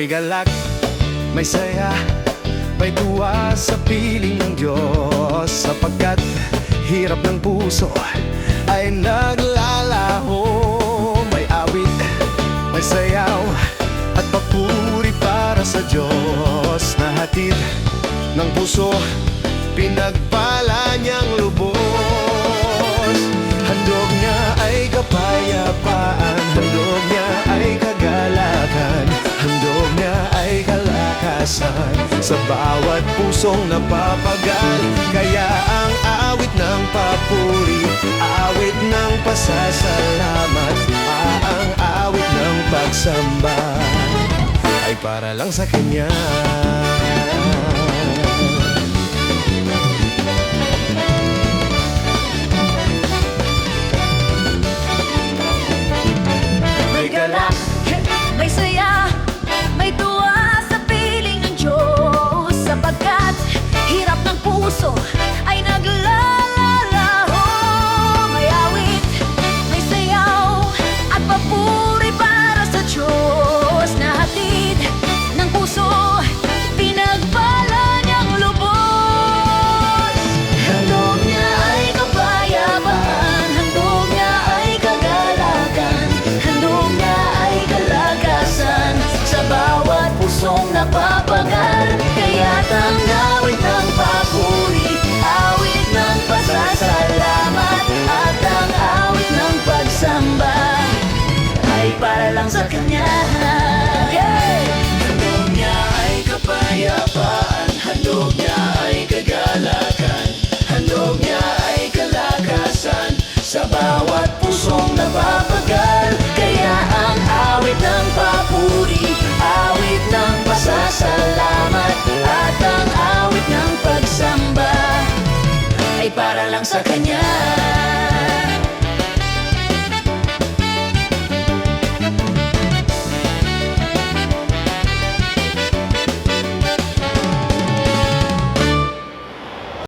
May galak, may saya, may tuwa sa piling ng Diyos, sapagkat hirap ng puso ay naglalaho. May awit, may sayaw at papuri para sa Diyos, na hatid ng puso, pinagpala niyang lubos. Handog niya ay kapayapaan, handog niya ay kagalakan, handog niya ay kalakasan sa bawat pusong napapagal. Kaya ang awit ng papuri, awit ng pasasalamat, ang awit ng pagsamba ay para lang sa Kanya. May galak, may saya, may tuwa sa piling ng Diyos, sapagkat hirap ng puso